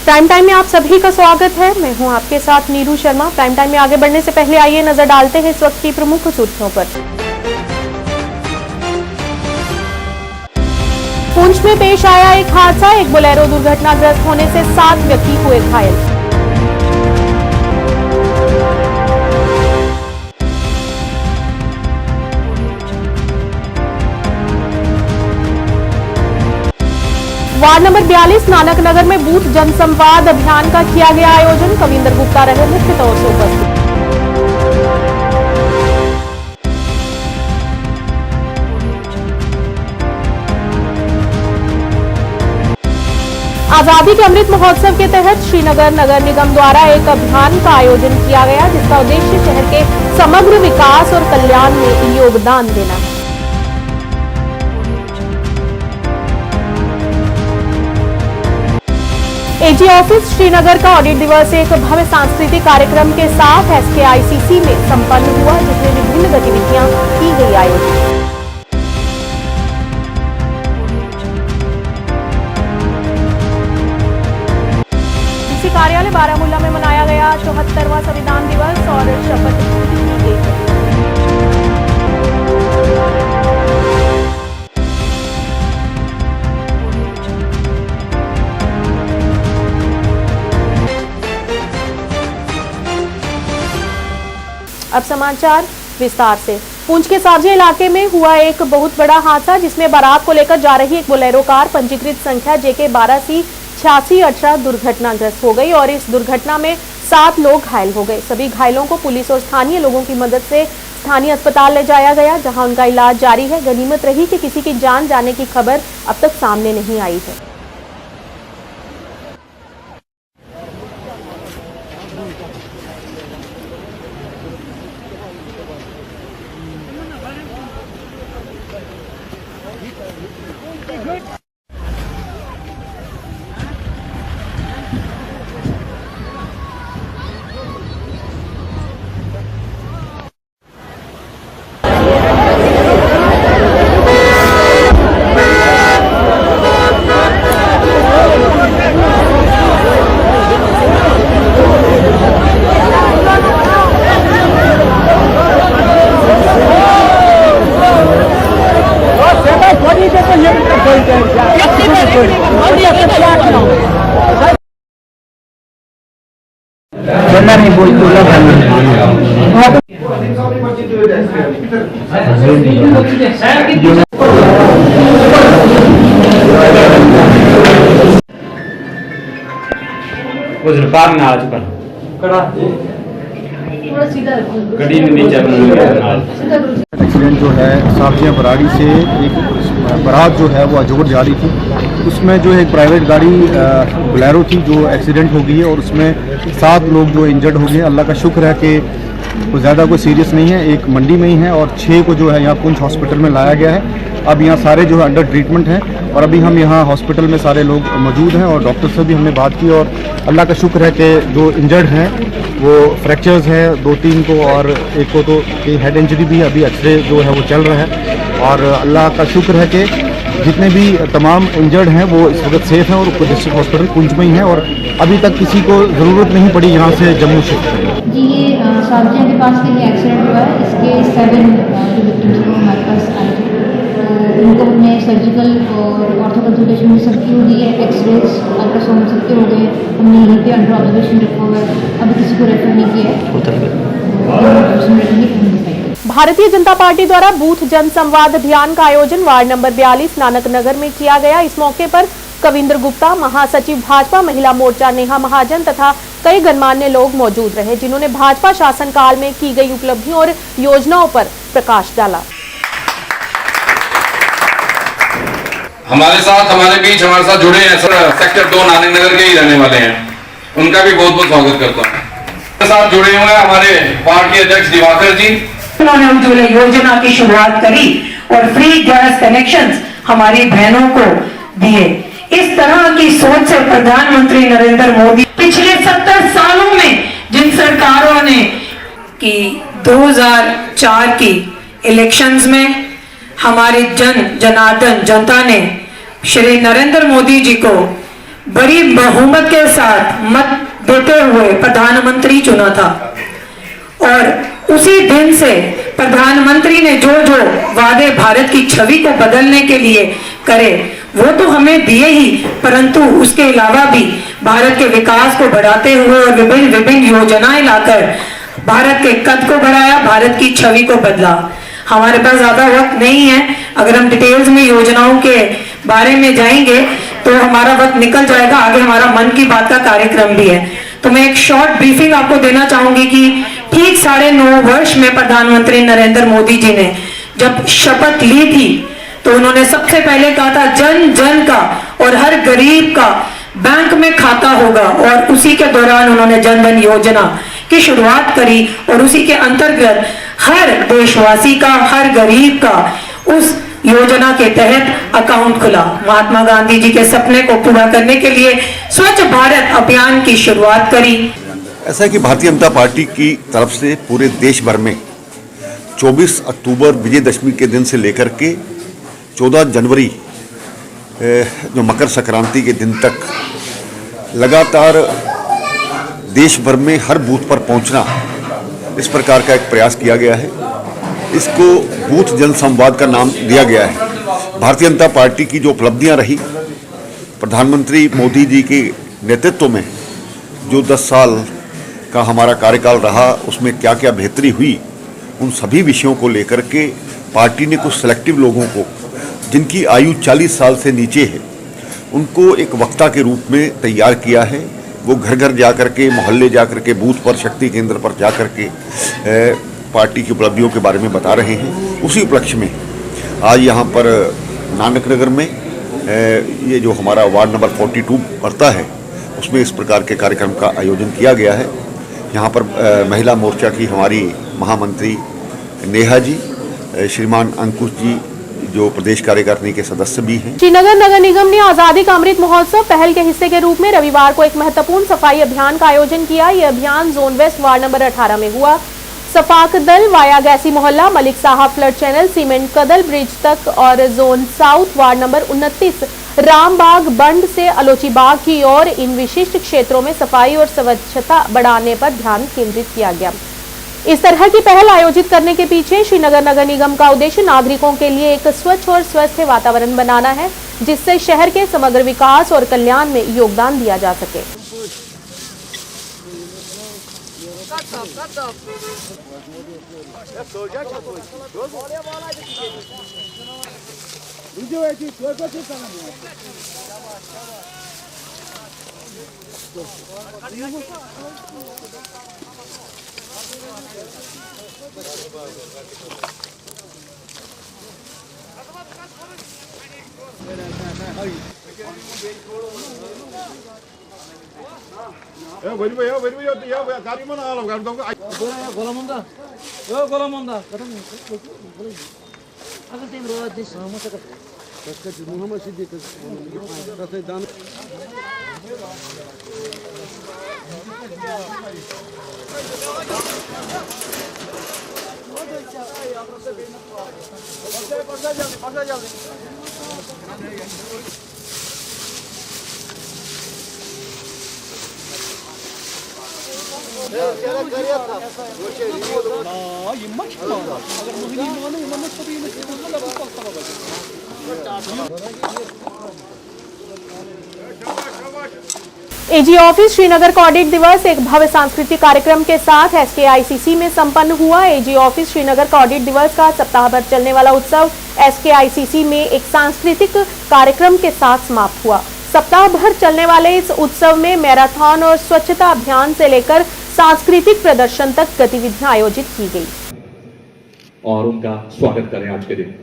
Prime time में आप सभी का स्वागत है। मैं हूं आपके साथ नीरू शर्मा। प्राइम टाइम में आगे बढ़ने से पहले आइए नजर डालते हैं इस वक्त की प्रमुख सुर्खियों पर। पुंछ में पेश आया एक हादसा, एक बोलेरो दुर्घटनाग्रस्त होने से 7 व्यक्ति हुए घायल। वार्ड नंबर 42 नानक नगर में बूथ जनसंवाद अभियान का किया गया आयोजन। कविंदर गुप्ता रहे मुख्य तौर से उपस्थित। आजादी के अमृत महोत्सव के तहत श्रीनगर नगर निगम द्वारा एक अभियान का आयोजन किया गया, जिसका उद्देश्य शहर के समग्र विकास और कल्याण में योगदान देना है। एजी ऑफिस श्रीनगर का ऑडिट दिवस एक भव्य सांस्कृतिक कार्यक्रम के साथ SKICC में संपन्न हुआ, जिसमें विभिन्न गतिविधियां की गई आयोजित। डीसी कार्यालय बारामूला में मनाया गया 74वां संविधान दिवस और शपथ की गई। अब समाचार विस्तार से। पुंछ के साजे इलाके में हुआ एक बहुत बड़ा हादसा, जिसमें बारात को लेकर जा रही एक बोलेरो कार पंजीकृत संख्या JK 12C8618 दुर्घटनाग्रस्त हो गई और इस दुर्घटना में 7 लोग घायल हो गए। सभी घायलों को पुलिस और स्थानीय लोगों की मदद से स्थानीय अस्पताल ले जाया गया, जहां उनका इलाज जारी है। गनीमत रही कि किसी की जान जाने की खबर अब तक सामने नहीं आई है। एक्सीडेंट जो है साबजियाँ बराड़ी से एक बारात जो है वो अजोर जा रही थी, उसमें जो एक प्राइवेट गाड़ी बोलेरो थी जो एक्सीडेंट हो गई है और उसमें 7 लोग जो इंजर्ड हो गए। अल्लाह का शुक्र है कि कोई ज़्यादा कोई सीरियस नहीं है, एक मंडी में ही है और 6 को जो है यहाँ पुंछ हॉस्पिटल में लाया गया है। अब यहाँ सारे जो है अंडर ट्रीटमेंट हैं और अभी हम यहाँ हॉस्पिटल में सारे लोग मौजूद हैं और डॉक्टर से भी हमने बात की और अल्लाह का शुक्र है कि जो इंजर्ड हैं वो फ्रैक्चर्स हैं 2-3 को और एक को तो हेड इंजरी भी है। अभी एक्सरे जो है वो चल रहा है और अल्लाह का शुक्र है कि जितने भी तमाम इंजर्ड हैं वो इस वक्त सेफ हैं और डिस्ट्रिक्ट हॉस्पिटल पुंछ में ही हैं और अभी तक किसी को ज़रूरत नहीं पड़ी यहाँ से जम्मू शिफ्ट करने। जी, ये साबजियाँ के पास कहीं एक्सीडेंट हुआ है, इसके 7 विक्टिम्स को हमारे पास आए थे। तो उनको हमने सर्जिकल और ऑर्थो कंसल्टेशन सब की हो गई है, एक्सरेज अल्ट्रासाउंड सबके हो गए। हमने यहीं पे अंडर ऑब्जर्वेशन रखा हुआ है, अभी किसी को रेफर नहीं किया है। भारतीय जनता पार्टी द्वारा बूथ जनसंवाद अभियान का आयोजन वार्ड नंबर 42 नानक नगर में किया गया। इस मौके पर कविंदर गुप्ता, महासचिव भाजपा महिला मोर्चा नेहा महाजन तथा कई गणमान्य लोग मौजूद रहे, जिन्होंने भाजपा शासनकाल में की गई उपलब्धियों और योजनाओं पर प्रकाश डाला। हमारे बीच हमारे साथ जुड़े हैं सेक्टर 2 नानक नगर के ही रहने वाले हैं, उनका भी बहुत बहुत स्वागत करता हूँ। साथ जुड़े हुए हैं हमारे पार्टी अध्यक्ष दिवाकर जी, उन्होंने उज्ज्वला योजना की शुरुआत करी और फ्री गैस कनेक्शंस हमारी बहनों को दिए। इस तरह की सोच से प्रधानमंत्री नरेंद्र मोदी पिछले 70 सालों में जिन सरकारों ने कि 2004 की इलेक्शंस में हमारे जनार्दन जनता ने श्री नरेंद्र मोदी जी को बड़ी बहुमत के साथ मत देते हुए प्रधानमंत्री चुना था और उसी दिन से प्रधानमंत्री ने जो जो वादे भारत की छवि को बदलने के लिए करे वो तो हमें दिए ही, परंतु उसके अलावा भी भारत के विकास को बढ़ाते हुए और विभिन्न विभिन्न योजनाएं लाकर भारत के कद को बढ़ाया, भारत की छवि को बदला। हमारे पास ज्यादा वक्त नहीं है, अगर हम डिटेल्स में योजनाओं के बारे में जाएंगे तो हमारा वक्त निकल जाएगा, आगे हमारा मन की बात का कार्यक्रम भी है। तो मैं एक शॉर्ट ब्रीफिंग आपको देना चाहूंगी कि ठीक 9.5 वर्ष में प्रधानमंत्री नरेंद्र मोदी जी ने जब शपथ ली थी तो उन्होंने सबसे पहले कहा था जन जन का और हर गरीब का बैंक में खाता होगा, और उसी के दौरान उन्होंने जन धन योजना की शुरुआत करी और उसी के अंतर्गत हर देशवासी का, हर गरीब का उस योजना के तहत अकाउंट खुला। महात्मा गांधी जी के सपने को पूरा करने के लिए स्वच्छ भारत अभियान की शुरुआत करी। ऐसा है कि भारतीय जनता पार्टी की तरफ से पूरे देश भर में 24 अक्टूबर विजयदशमी के दिन से लेकर के 14 जनवरी जो मकर संक्रांति के दिन तक लगातार देश भर में हर बूथ पर पहुंचना, इस प्रकार का एक प्रयास किया गया है। इसको बूथ जनसंवाद का नाम दिया गया है। भारतीय जनता पार्टी की जो उपलब्धियां रही, प्रधानमंत्री मोदी जी के नेतृत्व में जो 10 साल का हमारा कार्यकाल रहा, उसमें क्या क्या बेहतरी हुई, उन सभी विषयों को लेकर के पार्टी ने कुछ सिलेक्टिव लोगों को, जिनकी आयु 40 साल से नीचे है, उनको एक वक्ता के रूप में तैयार किया है। वो घर घर जा कर के, मोहल्ले जा कर के, बूथ पर, शक्ति केंद्र पर जा कर के पार्टी की उपलब्धियों के बारे में बता रहे हैं। उसी उपलक्ष्य में आज यहाँ पर नानक नगर में ये जो हमारा वार्ड नंबर 42 पड़ता है, उसमें इस प्रकार के कार्यक्रम का आयोजन किया गया है। यहाँ पर महिला मोर्चा की हमारी महामंत्री नेहा जी, श्रीमान अंकुश जी जो प्रदेश कार्यकारिणी के सदस्य भी हैं। श्रीनगर नगर निगम ने आजादी का अमृत महोत्सव पहल के हिस्से के रूप में रविवार को एक महत्वपूर्ण सफाई अभियान का आयोजन किया। यह अभियान जोन वेस्ट वार्ड नंबर 18 में हुआ। सफाक दल via गैसी Mohalla, Malik Sahab flood channel, cement Kadal bridge तक और zone south ward number 29 Rambagh Bund से अलोची बाग की ओर इन विशिष्ट क्षेत्रों में सफाई और स्वच्छता बढ़ाने पर ध्यान केंद्रित किया गया। इस तरह की पहल आयोजित करने के पीछे श्रीनगर नगर निगम का उद्देश्य नागरिकों के लिए एक स्वच्छ और स्वस्थ वातावरण बनाना है, जिससे शहर के समग्र विकास और कल्याण में योगदान दिया जा सके। एजी ऑफिस श्रीनगर का ऑडिट दिवस एक भव्य सांस्कृतिक कार्यक्रम के साथ एसकेआईसीसी में संपन्न हुआ। एजी ऑफिस श्रीनगर का ऑडिट दिवस का सप्ताह भर चलने वाला उत्सव एसकेआईसीसी में एक सांस्कृतिक कार्यक्रम के साथ समाप्त हुआ। सप्ताह भर चलने वाले इस उत्सव में मैराथन और स्वच्छता अभियान से लेकर सांस्कृतिक प्रदर्शन तक गतिविधियां आयोजित की गई और उनका स्वागत करें आज के दिन।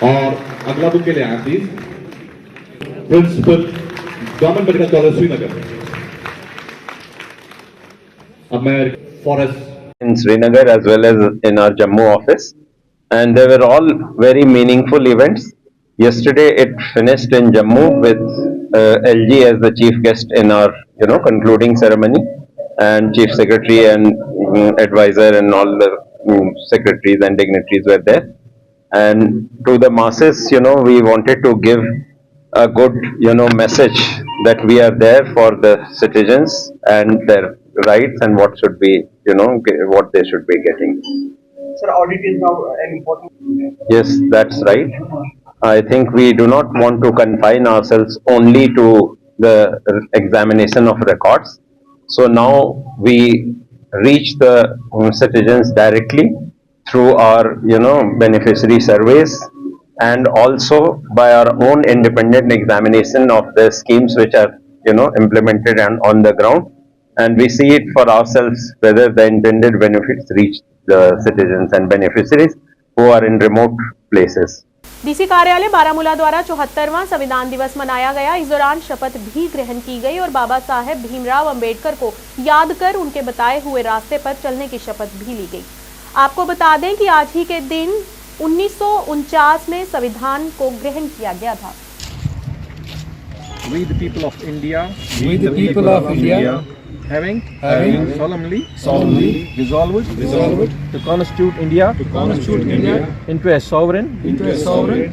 और अगला बुक के लिए आए please principal government medical college Srinagar. अब मैं forest in Srinagar as well as in our Jammu office, and they were all very meaningful events. Yesterday it finished in Jammu with LG as the chief guest in our concluding ceremony, and chief secretary and advisor and all the secretaries and dignitaries were there. And to the masses, we wanted to give a good message that we are there for the citizens and their rights and what should be, what they should be getting. Sir, audit is now an important. Yes, that's right. I think we do not want to confine ourselves only to the examination of records. So now we reach the citizens directly through our, beneficiary surveys and also by our own independent examination of the schemes which are, implemented and on the ground. And we see it for ourselves whether the intended benefits reach the citizens and beneficiaries who are in remote places. DC कार्यालय बारामूला द्वारा 74वां संविधान दिवस मनाया गया। इस दौरान शपथ भी ग्रहण की गई और बाबा साहेब भीमराव अंबेडकर को याद कर उनके बताए हुए रास्ते पर चलने की शपथ भी ली गई। आपको बता दें कि आज ही के दिन 1949 में संविधान को ग्रहण किया गया था। We the people of India, having solemnly resolved to constitute India into a sovereign,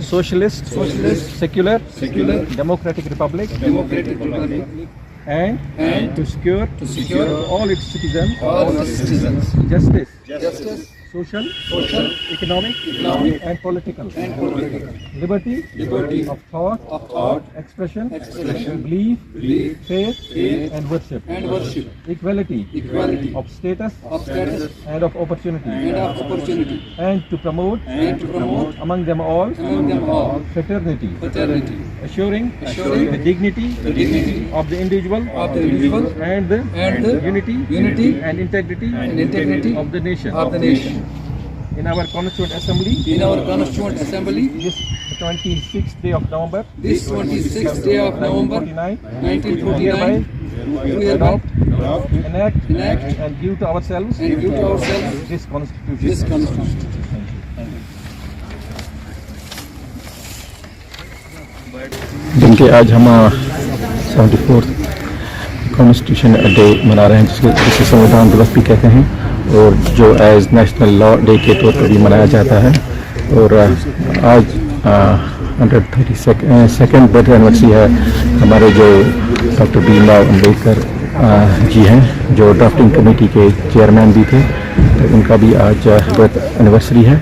socialist, secular, democratic republic, and to secure all its citizens justice, social, economic, and political, liberty of thought, expression, belief, faith, and worship, equality of status and of opportunity, and to promote among them all fraternity, assuring the dignity of the individual and the unity and integrity of the nation. In our Constituent Assembly, this 26th day of November, 1949, we adopt, enact, and give to ourselves this Constitution. जिनके आज हम 74th constitution day मना रहे हैं, जिसे संविधान दिवस भी कहते हैं और जो एज नेशनल लॉ डे के तौर पर भी मनाया जाता है। और आज 132nd बर्थ एनिवर्सरी है हमारे जो डॉक्टर भीमराव अंबेडकर जी हैं, जो ड्राफ्टिंग कमेटी के चेयरमैन भी थे, तो उनका भी आज बर्थ एनिवर्सरी है।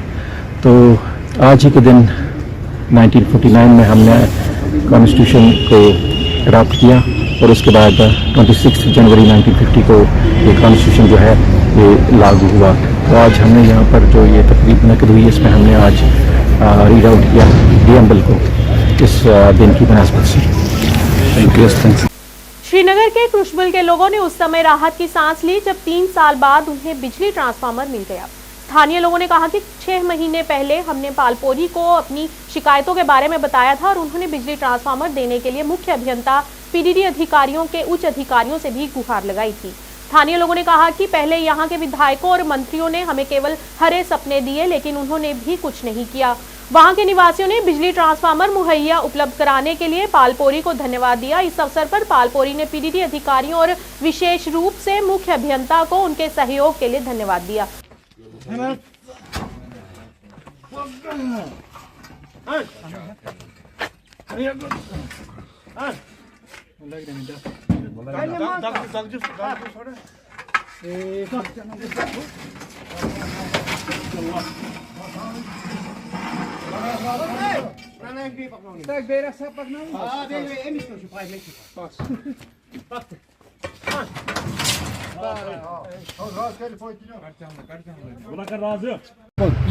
तो आज ही के दिन 1949 में हमने कॉन्स्टिट्यूशन को अडॉप्ट किया और उसके बाद 26 जनवरी 1950 को ये कॉन्स्टिट्यूशन जो है ये लागू हुआ। तो आज हमने यहाँ पर जो ये तकरीब मुनक़िद हुई, इसमें हमने आज रीड आउट किया प्रीएम्बल को इस दिन की मुनासबत से। Thank you. श्रीनगर के क्रुशबुल के लोगों ने उस समय राहत की सांस ली जब 3 साल बाद उन्हें बिजली ट्रांसफार्मर मिल गया। स्थानीय लोगों ने कहा कि 6 महीने पहले हमने पालपोरी को अपनी शिकायतों के बारे में बताया था और उन्होंने बिजली ट्रांसफार्मर देने के लिए मुख्य अभियंता पीडीडी अधिकारियों के उच्च अधिकारियों से भी गुहार लगाई थी। स्थानीय लोगों ने कहा कि पहले यहाँ के विधायकों और मंत्रियों ने हमें केवल हरे सपने दिए, लेकिन उन्होंने भी कुछ नहीं किया। वहां के निवासियों ने बिजली ट्रांसफार्मर मुहैया उपलब्ध कराने के लिए पालपोरी को धन्यवाद दिया। इस अवसर पर पालपोरी ने पीडीडी अधिकारियों और विशेष रूप से मुख्य अभियंता को उनके सहयोग के लिए धन्यवाद दिया।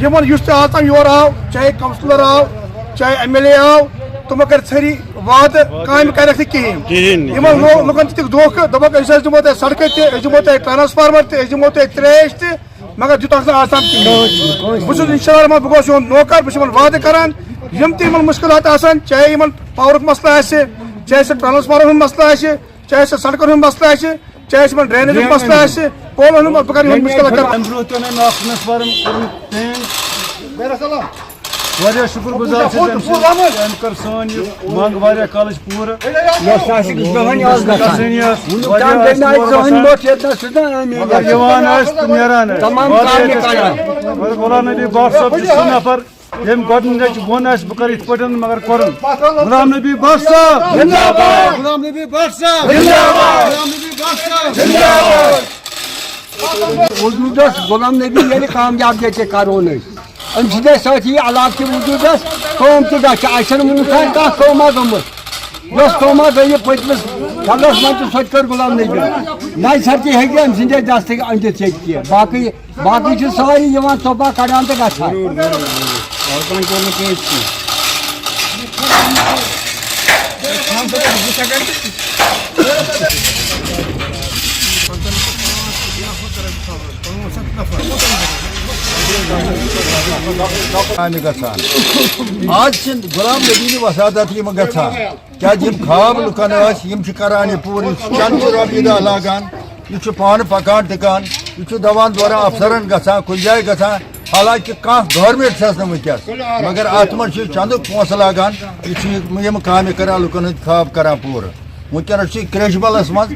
यमन युस आताम योर आव, चाहे काउंसलर आव, चाहे एमएलए आव, तुम कर छरी वाद काम करक कहीं यमन लोगन तक धोख दबक ऐसे दिमो ते सड़क ते दिमो ते ट्रांसफार्मर ते दिमो ते त्रेश ते मगर जुत आसान कहीं बस इंशाल्लाह मैं बगोस यो नौकर बस वाद करान यम ते मुश्किलात आसान, चाहे यमन पावर मसला आसे, चाहे से ट्रांसफार्मर मसला आसे, चाहे से सड़कों मसला आसे, चाहे से ड्रेनेज मसला आसे, पोल बकर मुश्किल वारिया शुक्र गुजार कर सान मंग वारिया कॉलेज पूरा नफर यम गोडनेच वन आस बकर इत पटन मगर करन गुलाम नबी बख्श साहब जिंदाबाद गुलाम नबी बख्श साहब जिंदाबाद गुलाम नबी बख्श साहब जिंदाबाद वजूदस गुलाम नबी ये कामयाब जैसे करोन अमि साथी अलाव के वजूदस कौम तो गन वुनखान कह कौमा गमत कौमा गई पतमस फलस मन तो सत कर गुलाम नबी नई सरती हेगी अम सद दस्त अंदित कह बाकी सारी चोपा कड़ान तो गसान आज गुलाम नबी वसादत गसान क्या ख्वाब लुकन करान पूरी चंद रबी दह लागान यह पान पकान टिकान यह दवान दौरान अफसरन गसान कुछ जाए गसान हालांकि कह गवर्नमेंट वनकस मगर अत मन चंद पोस लागान यह काम करान लुकन ख्वाब करान पूर वनकस क्रेशबलस मज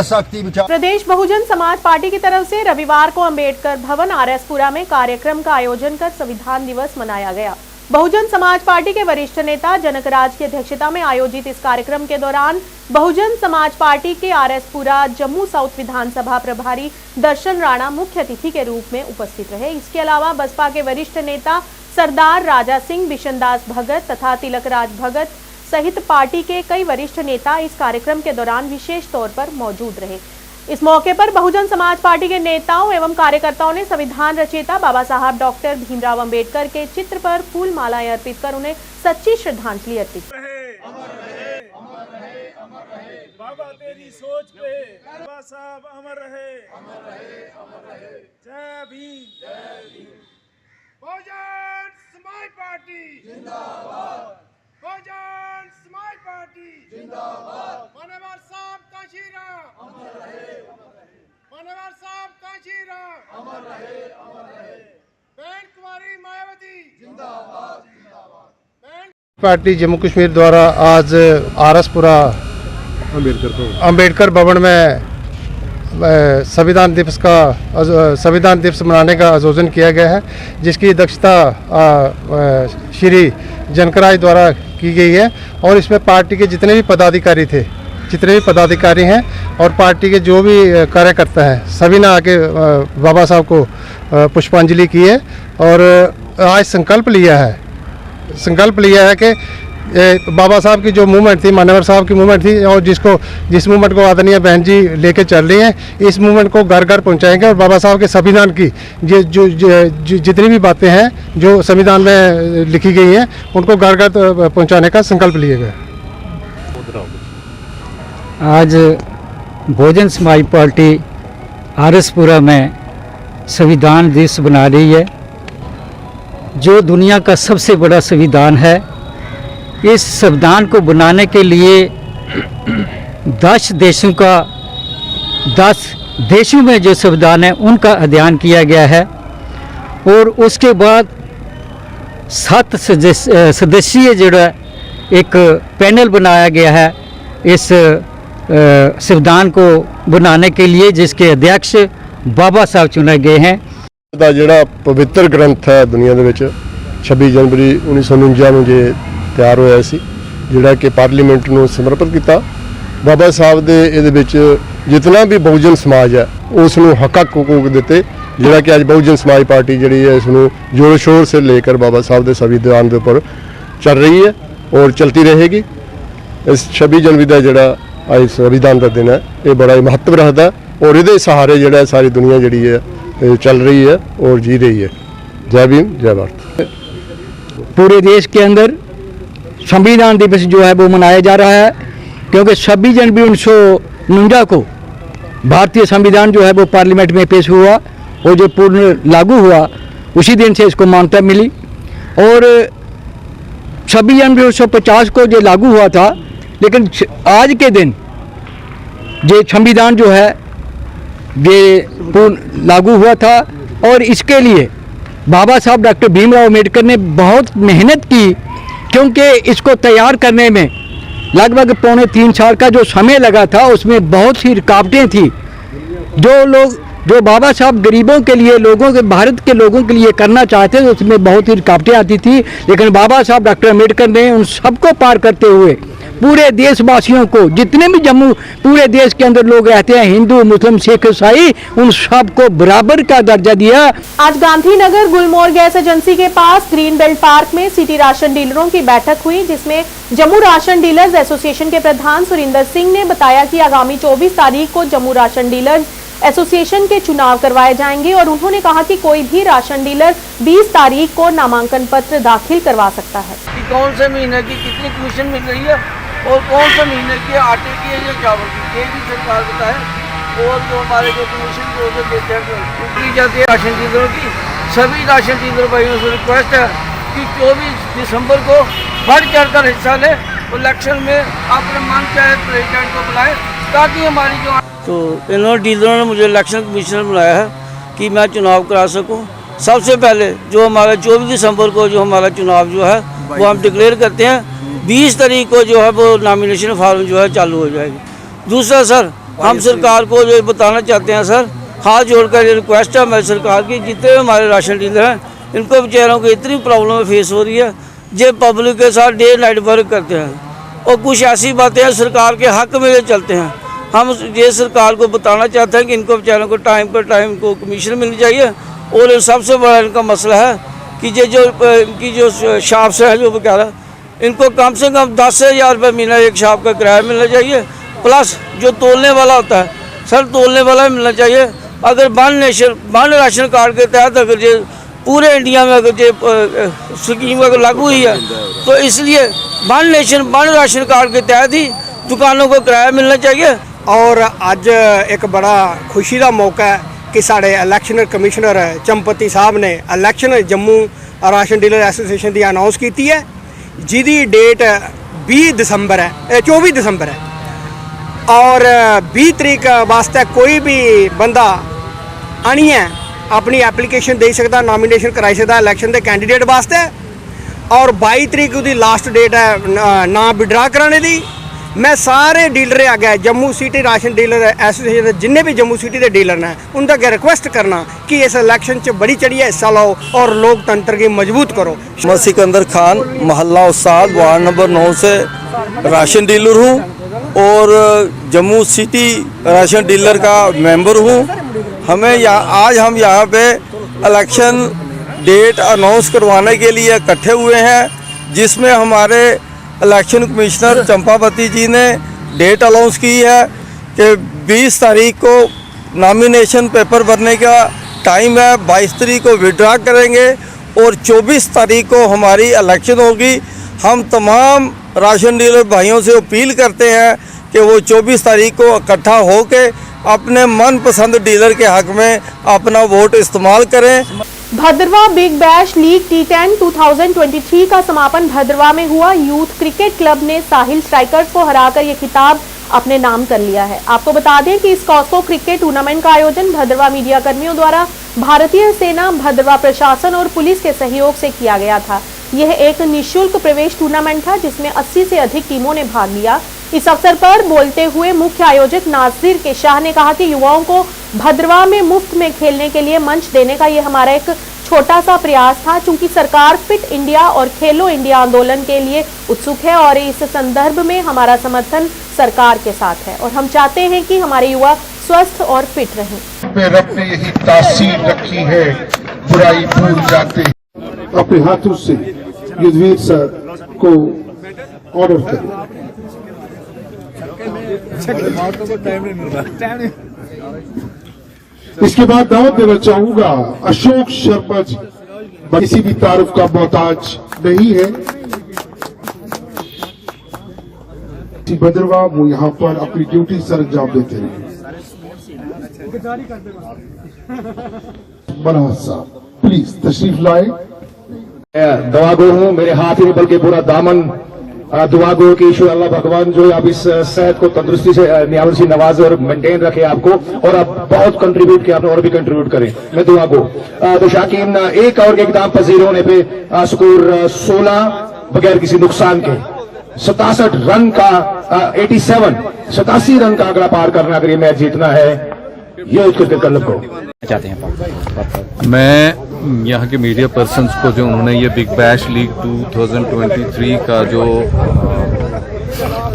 सख्ती बिचार। प्रदेश बहुजन समाज पार्टी की तरफ से रविवार को अंबेडकर भवन आरएसपुरा में कार्यक्रम का आयोजन कर संविधान दिवस मनाया गया। बहुजन समाज पार्टी के वरिष्ठ नेता जनकराज की अध्यक्षता में आयोजित इस कार्यक्रम के दौरान बहुजन समाज पार्टी के आरएसपुरा जम्मू साउथ विधानसभा प्रभारी दर्शन राणा मुख्य अतिथि के रूप में उपस्थित रहे। इसके अलावा बसपा के वरिष्ठ नेता सरदार राजा सिंह, बिशनदास भगत तथा तिलकराज भगत सहित पार्टी के कई वरिष्ठ नेता इस कार्यक्रम के दौरान विशेष तौर पर मौजूद रहे। इस मौके पर बहुजन समाज पार्टी के नेताओं एवं कार्यकर्ताओं ने संविधान रचयिता बाबा साहब डॉक्टर भीमराव अंबेडकर के चित्र पर फूल मालाएं अर्पित कर उन्हें सच्ची श्रद्धांजलि अर्पित की। बाबा तेरी सोच पे बाबा साहब अमर रहे, जय भीम। बहुजन समाज पार्टी जिंदाबाद, बहुजन समाज पार्टी जिंदाबाद। मानवर साहब काशीराम अमर रहे, मानवर साहब काशीराम अमर रहे। बहन कुमारी मायावती जिंदाबाद, जिंदाबाद। पार्टी जम्मू कश्मीर द्वारा आज आरएसपुरा अंबेडकर भवन में संविधान दिवस मनाने का आयोजन किया गया है, जिसकी अध्यक्षता श्री जनकराज द्वारा की गई है। और इसमें पार्टी के जितने भी पदाधिकारी हैं और पार्टी के जो भी कार्यकर्ता हैं, सभी ने आके बाबा साहब को पुष्पांजलि की है। और आज संकल्प लिया है कि बाबा साहब की जो मूवमेंट थी, मानवर साहब की मूवमेंट थी, और जिस मूवमेंट को आदरणीय बहन जी लेके चल रही हैं, इस मूवमेंट को घर घर पहुंचाएंगे और बाबा साहब के संविधान की जो जितनी भी बातें हैं जो संविधान में लिखी गई हैं, उनको घर घर पहुंचाने का संकल्प लिया गया। आज बहुजन समाज पार्टी आरएसपुरा में संविधान दिवस बना रही है, जो दुनिया का सबसे बड़ा संविधान है। इस संविधान को बनाने के लिए 10 देशों में जो संविधान है उनका अध्ययन किया गया है, और उसके बाद 7 सदस्यीय जो एक पैनल बनाया गया है इस संविधान को बनाने के लिए, जिसके अध्यक्ष बाबा साहब चुने गए हैं। ਜਿਹੜਾ पवित्र ग्रंथ है दुनिया ਦੇ ਵਿੱਚ 26 जनवरी 1949 ਨੂੰ ਜੇ ਤਿਆਰ ਹੋਇਆ ਸੀ, ਜਿਹੜਾ ਕਿ ਪਾਰਲੀਮੈਂਟ ਨੂੰ ਸਮਰਪਿਤ ਕੀਤਾ। ਬਾਬਾ ਸਾਹਿਬ ਦੇ ਇਹਦੇ ਵਿੱਚ ਜਿੰਨਾ ਵੀ ਬਹੁਜਨ ਸਮਾਜ ਹੈ ਉਸ ਨੂੰ ਹੱਕ ਹਕੂਕ ਦਿੱਤੇ, ਜਿਹੜਾ ਕਿ ਅੱਜ बहुजन समाज पार्टी ਜਿਹੜੀ है इसਨੂੰ जोर शोर से लेकर बाबा साहब ਦੇ संविधान ਦੇ ਉੱਪਰ ਚੱਲ ਰਹੀ है और चलती रहेगी। इस 26 जनवरी ਦਾ ਜਿਹੜਾ आज संविधान का दिन है, ये बड़ा ही महत्व रखता है और ये सहारे जो सारी दुनिया जी है चल रही है और जी रही है। जय भीम, जय भारत। पूरे देश के अंदर संविधान दिवस जो है वो मनाया जा रहा है, क्योंकि 26 जनवरी 1949 को भारतीय संविधान जो है वो पार्लियामेंट में पेश हुआ और जो पूर्ण लागू हुआ उसी दिन से इसको मान्यता मिली। और 26 जनवरी 1950 को जो लागू हुआ था, लेकिन आज के दिन ये संविधान जो है ये पूर्ण लागू हुआ था। और इसके लिए बाबा साहब डॉक्टर भीमराव अम्बेडकर ने बहुत मेहनत की, क्योंकि इसको तैयार करने में लगभग 2.5 साल का जो समय लगा था उसमें बहुत सी रुकावटें थी। जो लोग जो बाबा साहब गरीबों के लिए, लोगों के, भारत के लोगों के लिए करना चाहते थे, उसमें बहुत ही रुकावटें आती थी। लेकिन बाबा साहब डॉक्टर अम्बेडकर ने उन सबको पार करते हुए पूरे देशवासियों को, जितने भी जम्मू पूरे देश के अंदर लोग रहते हैं, हिंदू, मुस्लिम, सिख, ईसाई, उन सबको बराबर का दर्जा दिया। आज गांधीनगर गुलमोहर गैस एजेंसी के पास ग्रीन बेल्ट पार्क में सिटी राशन डीलरों की बैठक हुई, जिसमें जम्मू राशन डीलर्स एसोसिएशन के प्रधान सुरिंदर सिंह ने बताया कि आगामी 24 तारीख को जम्मू राशन डीलर्स एसोसिएशन के चुनाव करवाए जाएंगे और उन्होंने कहा कि कोई भी राशन डीलर 20 तारीख को नामांकन पत्र दाखिल करवा सकता है। कि कौन से महीने की कितनी कमीशन मिल रही है और कौन से महीने की आटे की है या चावल की, ये भी सरकार बताए। और जो हमारे जो कमीशन जो देते हैं की जाती है राशन डीलरों की, सभी राशन डीलर भाइयों से रिक्वेस्ट है कि 24 दिसंबर को बढ़ चढ़कर हिस्सा लें, इलेक्शन में अपने मन चाहे प्रेसिडेंट को बुलाएं, ताकि हमारी जो तो इन डीलरों ने मुझे इलेक्शन कमिश्नर बनाया है कि मैं चुनाव करा सकूं। सबसे पहले जो हमारा 24 दिसंबर को जो हमारा चुनाव जो है वो हम डिक्लेयर करते हैं, 20 तारीख को जो है वो नॉमिनेशन फॉर्म जो है चालू हो जाएगी। दूसरा सर, हम सरकार को जो बताना चाहते हैं सर, हाथ जोड़कर ये रिक्वेस्ट है हमारी सरकार की, जितने भी हमारे राशन डीलर हैं इनको बेचारों को इतनी प्रॉब्लम फेस हो रही है, जो पब्लिक के साथ डे नाइट वर्क करते हैं और कुछ ऐसी बातें सरकार के हक में चलते हैं। हम ये सरकार को बताना चाहते हैं कि इनको बेचारों को टाइम पर टाइम को कमीशन मिलनी चाहिए। और सबसे बड़ा इनका मसला है कि ये जो इनकी जो शॉप्स है जो वगैरह, इनको कम से कम 10,000 रुपये महीना एक शॉप का किराया मिलना चाहिए, प्लस जो तोलने वाला होता है सर, तोलने वाला मिलना चाहिए। अगर वन राशन कार्ड के तहत अगर ये पूरे इंडिया में अगर ये स्कीम अगर लागू हुई है, तो इसलिए वन राशन कार्ड के तहत ही दुकानों को किराया मिलना चाहिए। और अज एक बड़ा खुशी का मौका है कि साढ़े इलैक्शन कमिश्नर चंपति साहब ने election Jammu ration dealer association की अनाउंस की है, जिदी डेट 20 दिसंबर है, 24 दिसंबर है। और 20 तरीक वास्ते कोई भी बंदा आनी है अपनी एप्लीकेशन दे सकता, नॉमिनेशन कराई सकता इलैक्शन के कैंडीडेट वास्ते। और 22 तरीक उसकी लास्ट डेट है ना विड्रा कराने की। मैं सारे डीलर आगे Jammu city ration dealer association जिन्हें भी जम्मू सिटी के डीलर हैं उनका अगर रिक्वेस्ट करना कि इस इलेक्शन च बड़ी चढ़िया हिस्सा लो और लोकतंत्र की मजबूत करो। मैं सिकंदर खान, मोहल्ला उस्ताद, वार्ड नंबर 9 से राशन डीलर हूँ और जम्मू सिटी राशन डीलर का मेंबर हूँ। हमें आज हम यहाँ पे इलेक्शन डेट अनाउंस करवाने के लिए इकट्ठे हुए हैं, जिसमें हमारे इलेक्शन कमिश्नर चंपावती जी ने डेट अनाउंस की है कि 20 तारीख को नॉमिनेशन पेपर भरने का टाइम है, 22 तारीख को विड्रा करेंगे और 24 तारीख को हमारी इलेक्शन होगी। हम तमाम राशन डीलर भाइयों से अपील करते हैं कि वो 24 तारीख को इकट्ठा होकर अपने मनपसंद डीलर के हक में अपना वोट इस्तेमाल करें। भद्रवा बिग बैश लीग T10 2023 का समापन भद्रवा में हुआ। यूथ क्रिकेट क्लब ने साहिल स्ट्राइकर्स को हराकर ये खिताब अपने नाम कर लिया है। आपको बता दें कि इस कॉस्को क्रिकेट टूर्नामेंट का आयोजन भद्रवा मीडिया कर्मियों द्वारा भारतीय सेना, भद्रवा प्रशासन और पुलिस के सहयोग से किया गया था। यह एक निःशुल्क प्रवेश टूर्नामेंट था जिसमें 80 से अधिक टीमों ने भाग लिया। इस अवसर पर बोलते हुए मुख्य आयोजक नासिर के शाह ने कहा कि युवाओं को भद्रवा में मुफ्त में खेलने के लिए मंच देने का यह हमारा एक छोटा सा प्रयास था, चूंकि सरकार फिट इंडिया और खेलो इंडिया आंदोलन के लिए उत्सुक है और इस संदर्भ में हमारा समर्थन सरकार के साथ है और हम चाहते हैं कि हमारे युवा स्वस्थ और फिट रहें। रब ने यही तासीर रखी है, बुराई भूल जाते हैं। अपने हाथों से युद्धवीर सर को ऑर्डर करें। इसके बाद दावत देना चाहूंगा अशोक शर्मा जी, किसी भी तारुफ का मोहताज नहीं है। भद्रवा वो यहाँ पर अपनी ड्यूटी सर अंजाम देते रहे। मनोहर साहब प्लीज तशरीफ लाए। दुआ गो हूँ, मेरे हाथ ही बल्कि पूरा दामन दुआ गो कि ईश्वर अल्लाह भगवान जो आप इस सेहत को तंदुरुस्ती से नियामत से नवाजे और मेंटेन रखे आपको, और आप बहुत कंट्रीब्यूट किया आपने और भी कंट्रीब्यूट करें, मैं दुआ गो। तो शाकीन एक और के इक़दाम पजीर होने पे स्कोर 16 बगैर किसी नुकसान के 67 रन का 87 87 रन का आंकड़ा पार करना, अगर ये मैच जीतना है यूथ क्लब को चाहते हैं। मैं यहाँ के मीडिया पर्सन्स को जो उन्होंने ये बिग बैश लीग 2023 का जो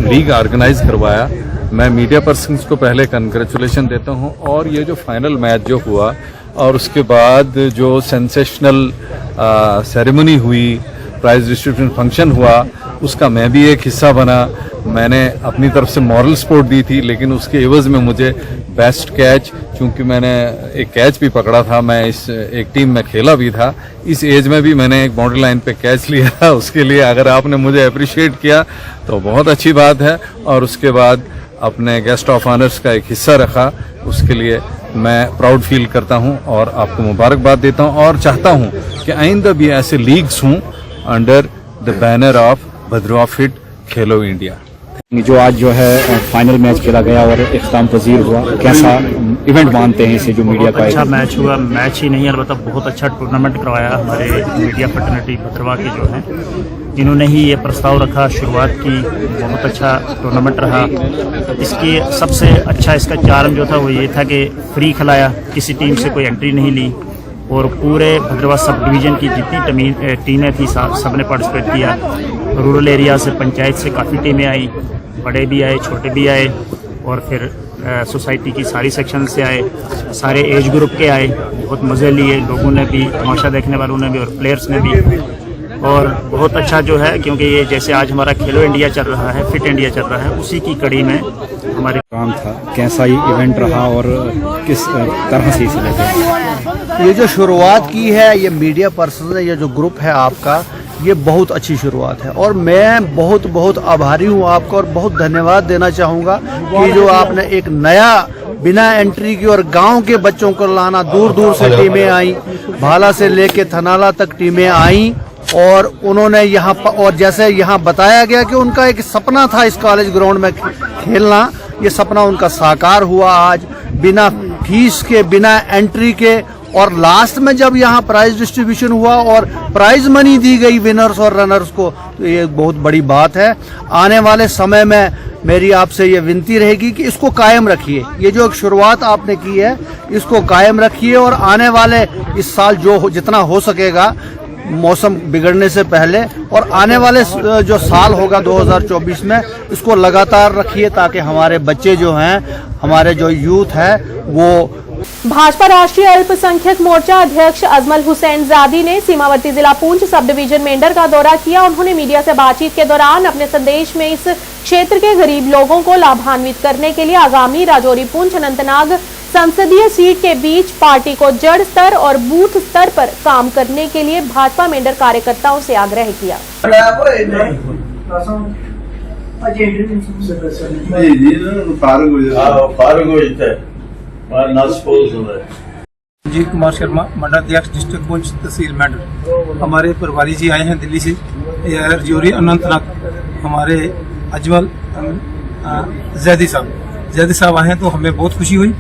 लीग ऑर्गेनाइज करवाया, मैं मीडिया पर्सन्स को पहले कंग्रेचुलेशन देता हूँ। और ये जो फाइनल मैच जो हुआ और उसके बाद जो सेंसेशनल सेरेमनी हुई, प्राइज डिस्ट्रीब्यूशन फंक्शन हुआ, उसका मैं भी एक हिस्सा बना। मैंने अपनी तरफ से मॉरल सपोर्ट दी थी, लेकिन उसके एवज में मुझे बेस्ट कैच, क्योंकि मैंने एक कैच भी पकड़ा था, मैं इस एक टीम में खेला भी था, इस एज में भी मैंने एक बाउंड्री लाइन पे कैच लिया। उसके लिए अगर आपने मुझे अप्रिशिएट किया तो बहुत अच्छी बात है। और उसके बाद अपने गेस्ट ऑफ ऑनर्स का एक हिस्सा रखा, उसके लिए मैं प्राउड फील करता हूं और आपको मुबारकबाद देता हूं। और चाहता हूं कि आइंदा भी ऐसे लीग्स हों under the banner of Bhaderwah fit Khelo India. जो आज जो है फाइनल मैच खेला गया और इख्तिताम पजीर हुआ, कैसा इवेंट मानते हैं इसे जो मीडिया का अच्छा मैच हुआ? मैच ही नहीं, अलबत्ता बहुत अच्छा टूर्नामेंट करवाया हमारे मीडिया फैटर्निटी भद्रवा के जो हैं, इन्होंने ही ये प्रस्ताव रखा, शुरुआत की, बहुत अच्छा टूर्नामेंट रहा। इसकी सबसे अच्छा इसका चार्म जो था वो ये था कि फ्री खिलाया, किसी टीम से कोई एंट्री नहीं ली और पूरे भद्रवा सब डिवीज़न की जितनी टीमें थी सब ने पार्टिसिपेट किया। रूरल एरिया से, पंचायत से काफ़ी टीमें आई, बड़े भी आए, छोटे भी आए और फिर सोसाइटी की सारी सेक्शन से आए, सारे एज ग्रुप के आए। बहुत मज़े लिए लोगों ने भी, तमाशा देखने वालों ने भी और प्लेयर्स ने भी। और बहुत अच्छा जो है, क्योंकि ये जैसे आज हमारा खेलो इंडिया चल रहा है, फिट इंडिया चल रहा है, उसी की कड़ी में हमारे काम था। कैसा ये इवेंट रहा और किस तरह से इसे लेते? ये जो शुरुआत की है, ये मीडिया पर्सन है, ये जो ग्रुप है आपका, ये बहुत अच्छी शुरुआत है और मैं बहुत बहुत आभारी हूँ आपका और बहुत धन्यवाद देना चाहूँगा कि जो आपने एक नया बिना एंट्री की और गांव के बच्चों को लाना, दूर दूर से टीमें आई, भाला से लेके थनाला तक टीमें आई और उन्होंने यहाँ और जैसे यहाँ बताया गया कि उनका एक सपना था इस कॉलेज ग्राउंड में खेलना, ये सपना उनका साकार हुआ आज बिना फीस के, बिना एंट्री के। और लास्ट में जब यहाँ प्राइज डिस्ट्रीब्यूशन हुआ और प्राइज मनी दी गई विनर्स और रनर्स को, तो ये बहुत बड़ी बात है। आने वाले समय में मेरी आपसे ये विनती रहेगी कि इसको कायम रखिए, ये जो एक शुरुआत आपने की है इसको कायम रखिए और आने वाले इस साल जितना हो सकेगा मौसम बिगड़ने से पहले और आने वाले जो साल होगा 2024 में, इसको लगातार रखिए ताकि हमारे बच्चे जो हैं, हमारे जो यूथ है वो। भाजपा राष्ट्रीय अल्पसंख्यक मोर्चा अध्यक्ष अजमल हुसैन जादी ने सीमावर्ती जिला पुंछ सब डिवीजन मेंढर का दौरा किया। उन्होंने मीडिया से बातचीत के दौरान अपने संदेश में इस क्षेत्र के गरीब लोगों को लाभान्वित करने के लिए आगामी राजौरी पुंछ अनंतनाग संसदीय सीट के बीच पार्टी को जड़ स्तर और बूथ स्तर पर काम करने के लिए भाजपा मेंढर कार्यकर्ताओं से आग्रह किया। अजीत कुमार शर्मा, मंडलाध्यक्ष डिस्ट्रिक्ट पुंछ तहसील मेंढर। हमारे प्रभारी जी आए हैं दिल्ली से, राजौरी अनंतनाग, हमारे अजमल जैदी साहब आए हैं, तो हमें बहुत खुशी हुई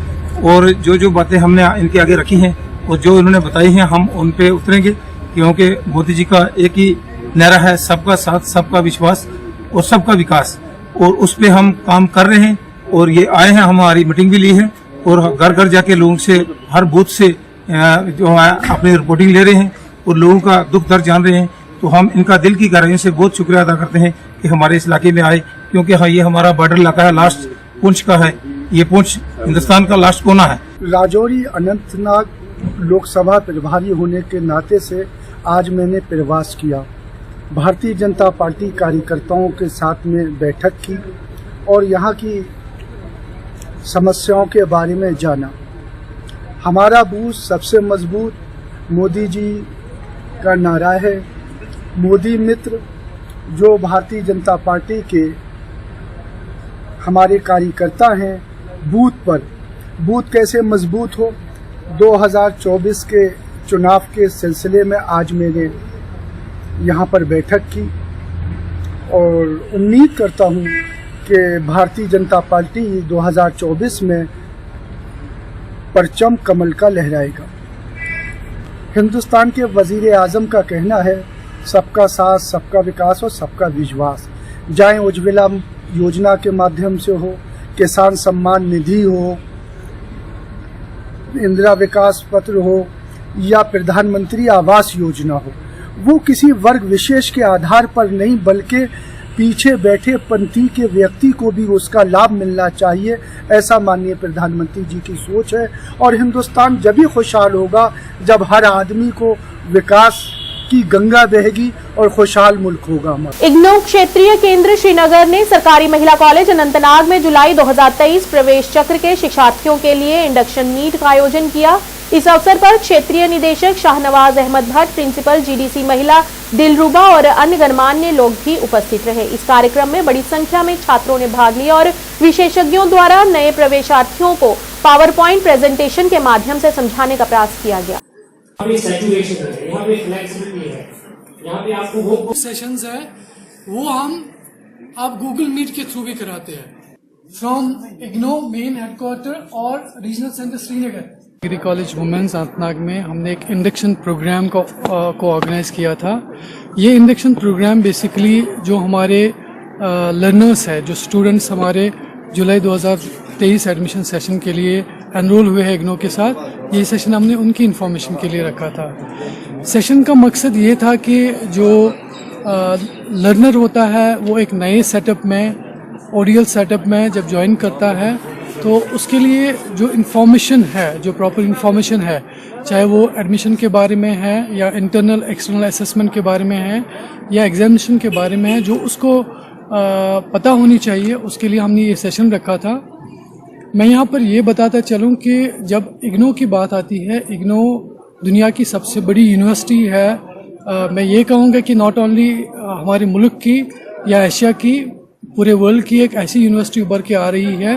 और जो बातें हमने इनके आगे रखी हैं और जो इन्होंने बताई हैं हम उन पे उतरेंगे, क्योंकि मोदी जी का एक ही नारा है, सबका साथ, सबका विश्वास और सबका विकास, और उस पे हम काम कर रहे हैं। और ये आए हैं, हमारी मीटिंग भी ली है और घर घर जाके लोगों से, हर बूथ से जो है अपनी रिपोर्टिंग ले रहे हैं और लोगों का दुख दर्द जान रहे हैं। तो हम इनका दिल की गहराइयों से बहुत शुक्रिया अदा करते हैं कि हमारे इस इलाके में आए, क्योंकि हाँ, ये हमारा बॉर्डर इलाका है, लास्ट पुंछ का है, ये पुंछ हिंदुस्तान का लास्ट कोना है। राजौरी अनंतनाग लोकसभा प्रभारी होने के नाते से आज मैंने प्रवास किया, भारतीय जनता पार्टी कार्यकर्ताओं के साथ में बैठक की और यहाँ की समस्याओं के बारे में जाना। हमारा बूथ सबसे मजबूत मोदी जी का नारा है, मोदी मित्र, जो भारतीय जनता पार्टी के हमारे कार्यकर्ता हैं बूथ कैसे मजबूत हो। 2024 के चुनाव के सिलसिले में आज मैंने यहाँ पर बैठक की और उम्मीद करता हूँ कि भारतीय जनता पार्टी 2024 में परचम कमल का लहराएगा। हिंदुस्तान के वजीर आजम का कहना है, सबका साथ, सबका विकास और सबका विश्वास। चाहे उज्ज्वला योजना के माध्यम से हो, किसान सम्मान निधि हो, इंदिरा विकास पत्र हो या प्रधानमंत्री आवास योजना हो, वो किसी वर्ग विशेष के आधार पर नहीं बल्कि पीछे बैठे पंक्ति के व्यक्ति को भी उसका लाभ मिलना चाहिए, ऐसा माननीय प्रधानमंत्री जी की सोच है। और हिंदुस्तान जब ही खुशहाल होगा जब हर आदमी को विकास की गंगा बहेगी और खुशहाल मुल्क होगा हमारा। इग्नू क्षेत्रीय केंद्र श्रीनगर ने सरकारी महिला कॉलेज अनंतनाग में जुलाई 2023 प्रवेश चक्र के शिक्षार्थियों के लिए इंडक्शन मीट का आयोजन किया। इस अवसर पर क्षेत्रीय निदेशक शाहनवाज अहमद भट्ट, प्रिंसिपल जीडीसी महिला दिलरुबा और अन्य गणमान्य लोग भी उपस्थित रहे। इस कार्यक्रम में बड़ी संख्या में छात्रों ने भाग लिया और विशेषज्ञों द्वारा नए प्रवेशार्थियों को पावर पॉइंट प्रेजेंटेशन के माध्यम से समझाने का प्रयास किया गया। यहाँ पे सैचुरेशन है, यहाँ पे फ्लेक्सिबिलिटी है, यहाँ पे आपको वो सेशंस है वो हम आप गूगल मीट के थ्रू भी कराते हैं फ्रॉम इग्नो मेन हेडक्वार्टर और regional centre Srinagar. Degree college women's Anantnag में हमने एक इंडक्शन प्रोग्राम को ऑर्गेनाइज किया था। ये इंडक्शन प्रोग्राम बेसिकली जो हमारे लर्नर्स है, जो स्टूडेंट्स हमारे जुलाई 2023 एडमिशन सेशन के लिए एनरोल हुए हैं इग्नो के साथ, ये सेशन हमने उनकी इन्फॉर्मेशन के लिए रखा था। सेशन का मकसद ये था कि जो लर्नर होता है वो एक नए सेटअप में, ओडीएल सेटअप में जब ज्वाइन करता है तो उसके लिए जो इन्फॉर्मेशन है, जो प्रॉपर इन्फॉर्मेशन है, चाहे वो एडमिशन के बारे में है या इंटरनल एक्सटर्नल असेसमेंट के बारे में है या एग्जामिनेशन के बारे में है, जो उसको पता होनी चाहिए, उसके लिए हमने ये सेशन रखा था। मैं यहाँ पर ये बताता चलूँ कि जब इग्नो की बात आती है, इग्नो दुनिया की सबसे बड़ी यूनिवर्सिटी है। मैं ये कहूँगा कि नॉट ओनली हमारे मुल्क की या एशिया की, पूरे वर्ल्ड की एक ऐसी यूनिवर्सिटी उभर के आ रही है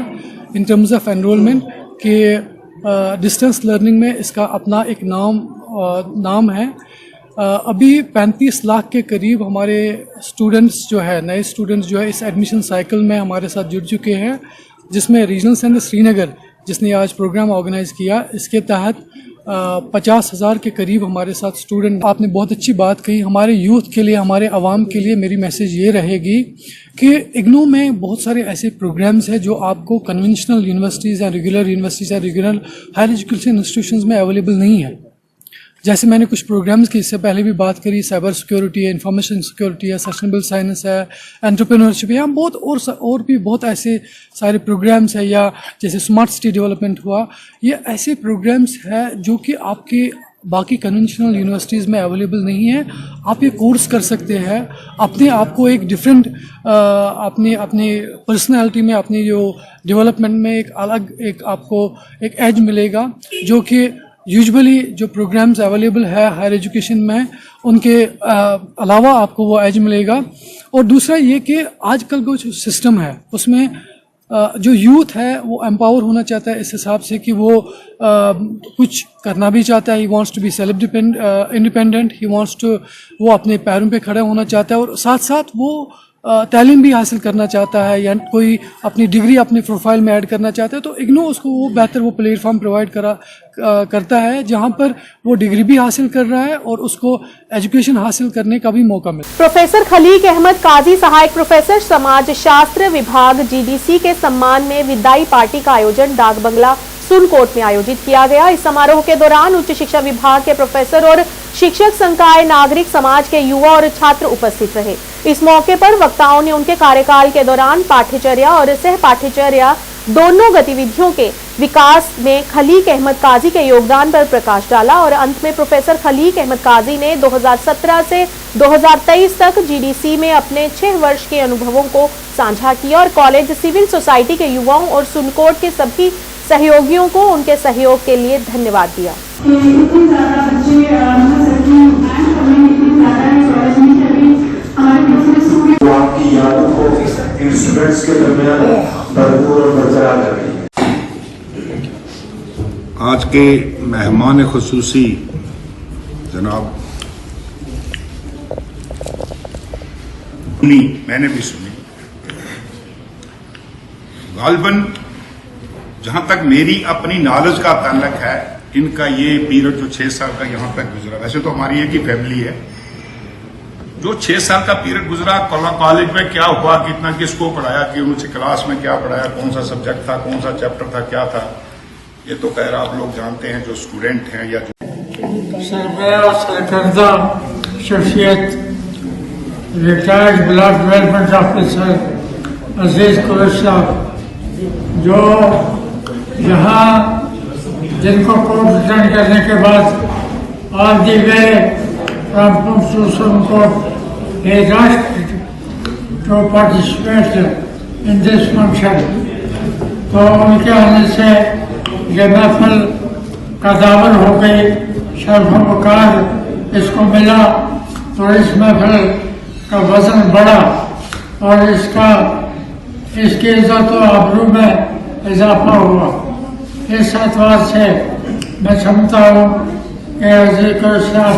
इन टर्म्स ऑफ एनरोलमेंट कि डिस्टेंस लर्निंग में इसका अपना एक नाम है। अभी 35 लाख के करीब हमारे स्टूडेंट्स जो है, नए स्टूडेंट्स जो है इस एडमिशन साइकिल में हमारे साथ जुड़ चुके हैं, जिसमें रीजनल सेंटर श्रीनगर जिसने आज प्रोग्राम ऑर्गेनाइज किया, इसके तहत 50,000 के करीब हमारे साथ स्टूडेंट। आपने बहुत अच्छी बात कही। हमारे यूथ के लिए, हमारे आवाम के लिए मेरी मैसेज ये रहेगी कि इग्नू में बहुत सारे ऐसे प्रोग्राम्स हैं जो आपको कन्वेंशनल यूनिवर्सिटीज़ या रेगुलर यूनिवर्सिटीज़ या रेगुलर हायर एजुकेशन इंस्टीट्यूशंस में अवेलेबल नहीं है। जैसे मैंने कुछ प्रोग्राम्स की इससे पहले भी बात करी, साइबर सिक्योरिटी है, इंफॉर्मेशन सिक्योरिटी है, सस्टेनेबल साइंस है, एंटरप्रेन्योरशिप है, यहाँ बहुत और भी बहुत ऐसे सारे प्रोग्राम्स है, या जैसे स्मार्ट सिटी डेवलपमेंट हुआ, ये ऐसे प्रोग्राम्स है जो कि आपके बाकी कन्वेंशनल यूनिवर्सिटीज़ में अवेलेबल नहीं है। आप ये कोर्स कर सकते हैं, अपने आप को एक डिफरेंट अपने पर्सनैलिटी में, अपनी जो डेवलपमेंट में एक अलग एक आपको एक एज मिलेगा, जो कि यूजुअली जो प्रोग्राम्स अवेलेबल है हायर एजुकेशन में उनके अलावा आपको वो एज मिलेगा। और दूसरा ये कि आजकल का जो सिस्टम है उसमें जो यूथ है वो एम्पावर होना चाहता है इस हिसाब से कि वो कुछ करना भी चाहता है। He wants to be self independent, he wants to, वो अपने पैरों पे खड़ा होना चाहता है और साथ साथ वो तालीम भी हासिल करना चाहता है या कोई अपनी डिग्री अपने प्रोफाइल में ऐड करना चाहता है। तो इग्नो उसको वो बेहतर वो प्लेटफॉर्म प्रोवाइड करता है जहां पर वो डिग्री भी हासिल कर रहा है और उसको एजुकेशन हासिल करने का भी मौका मिले। प्रोफेसर खलीक अहमद काजी, सहायक प्रोफेसर समाज शास्त्र विभाग, जीडीसी के सम्मान में विदाई पार्टी का आयोजन डाक बंगला सुनकोट में आयोजित किया गया। इस समारोह के दौरान उच्च शिक्षा विभाग के प्रोफेसर और शिक्षक संकाय, नागरिक समाज के युवा और छात्र उपस्थित रहे। इस मौके पर वक्ताओं ने उनके कार्यकाल के दौरान पाठ्यचर्या और सह पाठ्यचर्या दोनों गतिविधियों के विकास में खलीक अहमद काजी के योगदान पर प्रकाश डाला और अंत में प्रोफेसर खलीक अहमद काजी ने 2017 से 2023 तक जीडीसी में अपने 6 वर्ष के अनुभवों को साझा किया और कॉलेज, सिविल सोसाइटी के युवाओं और सुनकोट के सभी सहयोगियों को उनके सहयोग के लिए धन्यवाद दिया। आपकी यादों को इन स्टूडेंट्स के दरमियान भरपूर और बरकरार रखें। आज के मेहमान खुसूसी जनाब, मैंने भी सुनी, गालिबन जहां तक मेरी अपनी नॉलेज का ताल्लुक है, इनका ये पीरियड जो 6 साल का यहां तक गुजरा, वैसे तो हमारी एक ही फैमिली है, जो 6 साल का पीरियड गुजरा कॉलेज में क्या हुआ, कितना किसको पढ़ाया, कि उनसे क्लास में क्या पढ़ाया, कौन सा सब्जेक्ट था, कौन सा चैप्टर था, क्या था, ये तो खैर आप लोग जानते हैं जो स्टूडेंट हैं या जो सरबराह सरकर्दा शख्सियत रिटायर्ड ब्लॉक डेवलपमेंट ऑफिसर अजीज कुरैश साहब, जो यहाँ जिनको कोर्ट रिटर्न करने के बाद all the way from supreme court he asked to participate in this function। तो उनके आने से ये महफिल का दामन हो गई, शर्फ वकार इसको मिला तो इस महफिल का वजन बढ़ा और इसकी इज्जत और आबरू में इजाफा हुआ। इस एतबार से मैं समझता हूँ कि अजीज साहब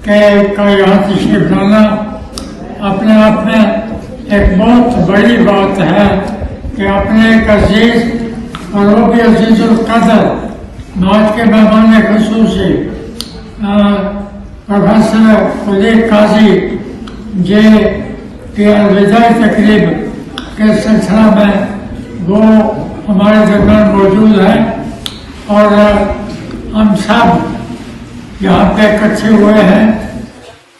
का यहाँ तशरीफ लाना अपने आप में एक बहुत बड़ी बात है कि अपने एक अजीज और वो भी अजीजुल कदर आज के मेहमान खसूसी प्रोफेसर कुलीग काजी जे की अलविदाई तकरीब के सिलसिला में वो हमारे दरमियान मौजूद है और हम सब यहाँ पे इकट्ठे हुए हैं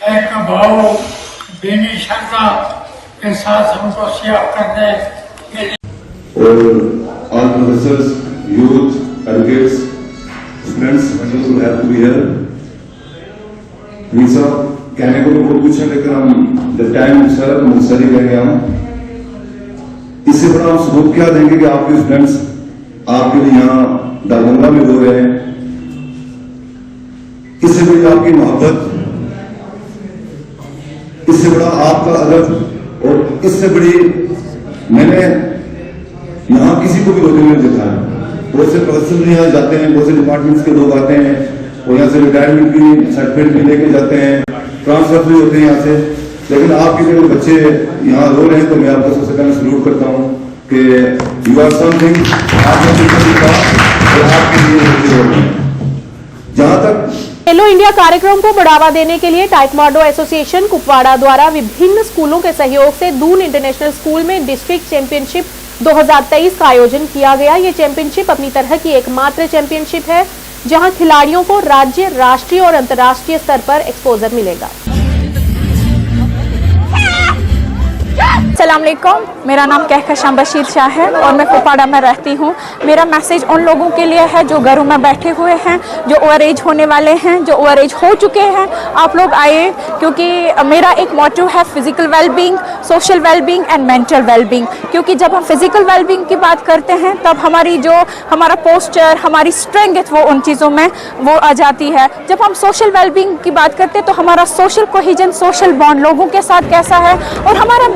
एक भाव दीनी श्रद्धा के साथ हमको सियाफ करने के लिए। और all professors, youth, advocates, students, who have to be here. Misa कहने को तो बहुत कुछ है लेकिन हम द टाइम सर मुख्तसर ही कहेंगे हम। इससे बड़ा हम सबूत क्या देंगे कि आपके स्टूडेंट्स आपके लिए यहाँ दरभंगा में हो रहे हैं। इससे बड़ी आपकी मोहब्बत, इससे बड़ा आपका अदब और इससे बड़ी मैंने यहाँ किसी को भी रोते हुए देखा है। बहुत से प्रोफेसर यहाँ जाते हैं, बहुत से डिपार्टमेंट्स के लोग आते हैं और यहाँ से रिटायरमेंट की सर्टिफिकेट भी लेके जाते हैं, ट्रांसफर भी होते हैं यहाँ से। लेकिन आपके जो बच्चे यहाँ रो रहे हैं तो मैं आपको सबसे पहले सल्यूट करता हूँ कि यू आर समथिंग, आपके लिए जहाँ तक खेलो इंडिया कार्यक्रम को बढ़ावा देने के लिए ताइक्वांडो एसोसिएशन कुपवाड़ा द्वारा विभिन्न स्कूलों के सहयोग से दून इंटरनेशनल स्कूल में डिस्ट्रिक्ट चैंपियनशिप 2023 का आयोजन किया गया। ये चैंपियनशिप अपनी तरह की एकमात्र चैंपियनशिप है जहां खिलाड़ियों को राज्य, राष्ट्रीय और अंतर्राष्ट्रीय स्तर पर एक्सपोजर मिलेगा। अस्सलाम वालेकुम, मेरा नाम कहकशां बशीर शाह है और मैं कुपवाड़ा में रहती हूँ। मेरा मैसेज उन लोगों के लिए है जो घरों में बैठे हुए हैं, जो ओवर एज होने वाले हैं, जो ओवर एज हो चुके हैं। आप लोग आए क्योंकि मेरा एक मोटो है physical wellbeing, social wellbeing and mental wellbeing. क्योंकि जब हम फिजिकल वेलबींग की बात करते हैं तब हमारा पोस्चर, हमारी स्ट्रेंथ वो उन चीज़ों में वो आ जाती है। जब हम सोशल वेलबींग की बात करते हैं तो हमारा सोशल कोहिजन, सोशल बॉन्ड लोगों के साथ कैसा है, और हमारा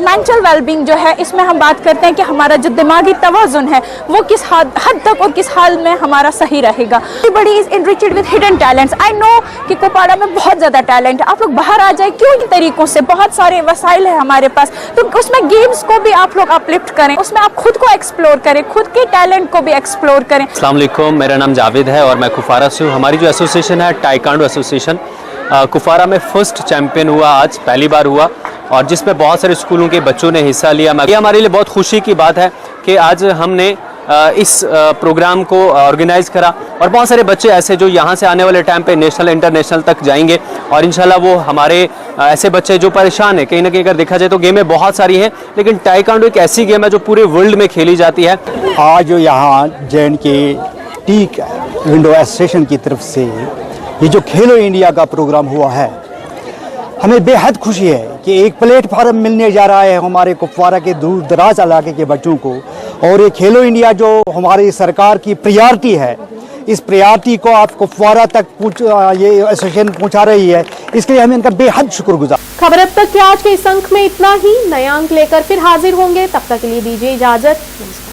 मेंटल वेलबींग जो है इसमें हम बात करते हैं कि हमारा जो दिमागी तवाज़ुन है वो किस हद तक और किस हाल में हमारा सही रहेगा। बड़ी is enriched with hidden talents. I know कि कुपवाड़ा में बहुत ज़्यादा टैलेंट है। आप लोग बाहर आ जाए क्यों इन तरीकों से, बहुत सारे वसाइल है हमारे पास, तो उसमें गेम्स को भी आप लोग अपलिफ्ट करें, उसमें आप खुद को एक्सप्लोर करें, खुद के टैलेंट को भी एक्सप्लोर करें। अस्सलाम वालेकुम, मेरा नाम जावेद है और मैं कुपवाड़ा से हूँ। हमारी जो एसोसिएशन है ताइक्वांडो एसोसिएशन कुपवाड़ा में फर्स्ट चैंपियन हुआ, आज पहली बार हुआ और जिसमें बहुत सारे स्कूलों के बच्चों ने हिस्सा लिया। ये हमारे लिए बहुत खुशी की बात है कि आज हमने इस प्रोग्राम को ऑर्गेनाइज़ करा और बहुत सारे बच्चे ऐसे जो यहाँ से आने वाले टाइम पे नेशनल इंटरनेशनल तक जाएंगे और इंशाल्लाह वो हमारे ऐसे बच्चे जो परेशान है, कहीं ना कहीं अगर देखा जाए तो गेमें बहुत सारी हैं लेकिन ताइक्वांडो एक ऐसी गेम है जो पूरे वर्ल्ड में खेली जाती है। आज यहाँ JNK टीक विंडो एसोसिएशन की तरफ से ये जो खेलो इंडिया का प्रोग्राम हुआ है, हमें बेहद खुशी है कि एक प्लेटफार्म मिलने जा रहा है हमारे कुपवाड़ा के दूर दराज इलाके के बच्चों को। और ये खेलो इंडिया जो हमारी सरकार की प्रायोरिटी है, इस प्रायोरिटी को आप कुपवाड़ा तक ये एसोसिएशन पहुंचा रही है, इसके लिए हम इनका बेहद शुक्रगुजार। खबर अब तक के आज के इस अंक में इतना ही। नया अंक लेकर फिर हाजिर होंगे, तब तक के लिए दीजिए इजाजत।